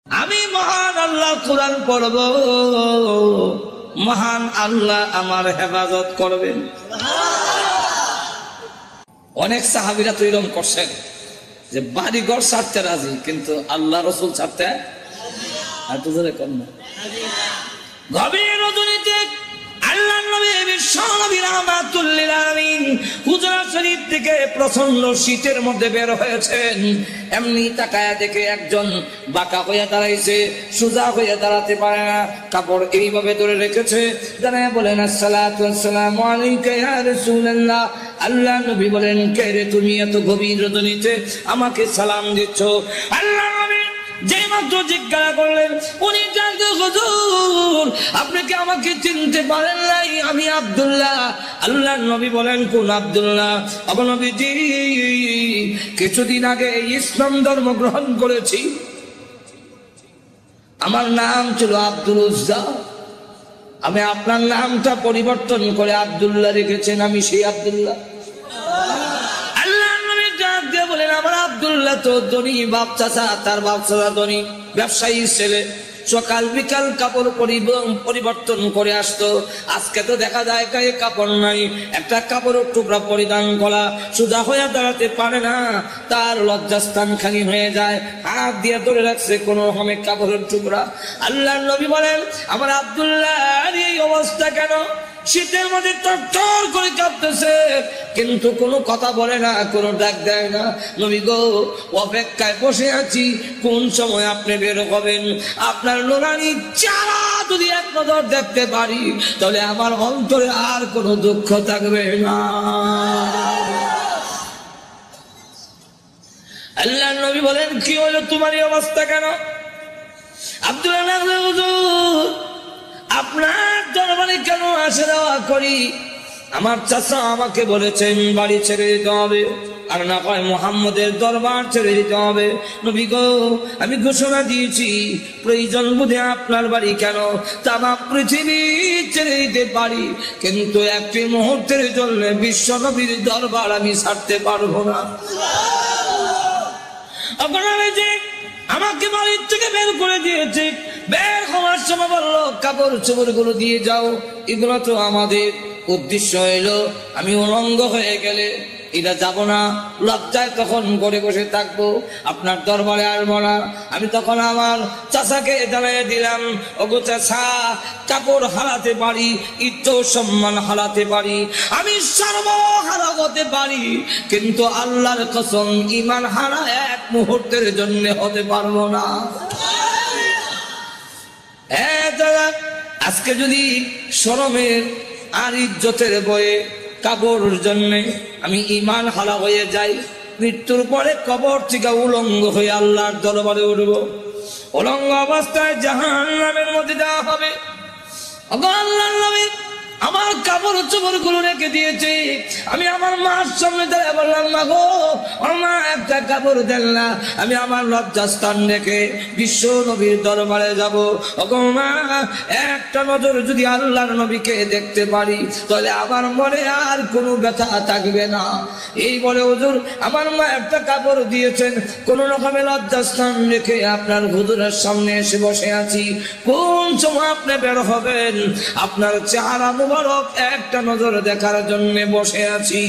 আমি মহান আল্লাহ কোরআন পড়ব, মহান আল্লাহ আমার হেফাজত করবেন। অনেক সাহাবীরা তো এরকম করছেন যে বাড়ি ঘর ছাড়তে রাজি, কিন্তু আল্লাহ রসুল ছাড়তে আর তো ধরে কর না। গভীর রজনীতে আল্লাহর নবী বিশ্বনবী রাহমাতুল লিল আলামিন হুজরা শরীফ থেকে প্রচন্ড শীতের মধ্যে বের হয়েছেন। এমনি তাকায়া দেখে একজন বাঁকা হয়ে দাঁড়াইছে, সোজা হয়ে দাঁড়াতে পারে না, কাপড় এইভাবে ধরে রেখেছে। দাঁড়ায় বলেন আসসালাতু ওয়াসসালামু আলাইকা ইয়া রাসূলুল্লাহ। আল্লাহ নবী বলেন, কে রে তুমি এত গভীর রজনীতে আমাকে সালাম দিচ্ছ? আল্লাহ নবী যে মাত্র জিজ্ঞাসা করলেন, উনি জানতো হুজুর আপনি কি আমাকে চিনতে পারেন নাই? আমি আব্দুল্লাহ। আল্লাহ নবী বলেন, কোন আব্দুল্লাহ? আবু নবীজি, কিছুদিন আগে ইসলাম ধর্ম গ্রহণ করেছি, আমার নাম ছিল আব্দুল উজ্জা, আমি আপনার নামটা পরিবর্তন করে আব্দুল্লাহ রেখেছেন, আমি সেই আব্দুল্লাহ। বলেন, আমার আব্দুল্লাহ তো ধনী বাপ চাচা, তার বাপ চাচা ধনী ব্যবসায়ী ছেলে, সকাল বিকাল কাপড় পরিবর্তন করে আসতো। আজকে তো দেখা যায় গায়ে কাপড় নাই, একটা কাপড়ের টুকরা পরিধান করা, সোজা হয়ে দাঁড়াতে পারে না, তার লজ্জাস্থান খালি হয়ে যায়, হাত দিয়ে ধরে রাখছে কোন রকমে কাপড়ের টুকরা। আল্লাহ নবী বলেন, আমার আব্দুল্লাহর এই অবস্থা কেন? শীতের মধ্যে টর করে কাঁপতেছে, কিন্তু কোনো কথা বলে না, কোনো ডাক দেয় না। নবী গো, অপেক্ষায় বসে আছি, কোন সময় আপনি বের হবেন। আপনার নুরানি চেহারা যদি এক নজর দেখতে পারি, তাহলে আমার অন্তরে আর কোনো দুঃখ থাকবে না। আল্লাহ নবী বলেন, কি হলো তোমার এই অবস্থা কেন? আব্দুল্লাহ, আপনার দরবারে কেন আসা যাওয়া করি? আমার চাচা আমাকে বলেছেন বাড়ি ছেড়ে দিতে হবে, আর না হয় মুহাম্মদের দরবার ছেড়ে দিতে হবে। নবী গো, আমি ঘোষণা দিয়েছি, প্রয়োজন বুঝে আপনার বাড়ি কেন তামা পৃথিবী ছেড়ে দিতে পারি, কিন্তু একটি মুহূর্তের জন্য বিশ্ব নবীর দরবার আমি ছাড়তে পারবো না। আপনারা যে আমাকে বাড়ির থেকে বের করে দিয়েছে, বের হওয়ার সময় বললো কাপড় চোপড় গুলো দিয়ে যাও, এগুলো তো আমাদের। উদ্দেশ্য হইল আমি উলঙ্গ হয়ে গেলে এটা যাব না, লজ্জায় তখন করে বসে থাকবো, আপনার দরবারে আসবো না। আমি তখন আমার চাচাকে জানিয়ে দিলাম, ওগো চাচা, কাপড় হারাতে পারি, ইজ্জত সম্মান হারাতে পারি, আমি সর্বহারা হতে পারি, কিন্তু আল্লাহর কসম ঈমান হারা এক মুহূর্তের জন্য হতে পারবো না। আজকে যদি শরমের আর ইজ্জতের বয়ে কাপড়ের জন্য আমি ঈমান হারা হয়ে যাই, মৃত্যুর পরে কবর থেকে উলঙ্গ হয়ে আল্লাহর দরবারে উঠব, উলঙ্গ অবস্থায় জাহান্নামের মধ্যে দেওয়া হবে। আল্লাহর নবী আমার কাপড় চোপড় গুলো রেখে দিয়েছে, আমি আমার মার সামনে দাঁড়িয়ে বললাম, মা গো, মা একটা কাপড় দেন না, আমি আমার লজ্জাস্থান রেখে বিশ্ব নবীর দরবারে যাব। ওগো মা, একটা নজর যদি আল্লাহর নবীকে দেখতে পারি, তাহলে আমার মনে আর কোনো ব্যথা থাকবে না। এই বলে হুজুর আমার মা একটা কাপড় দিয়েছেন, কোন রকমের লজ্জাস্থান রেখে আপনার হুজুরের সামনে এসে বসে আছি। কোন সময় আপনি বের হবেন, আপনার চেহারা মুবারক একটা নজর দেখার জন্য বসে আছি।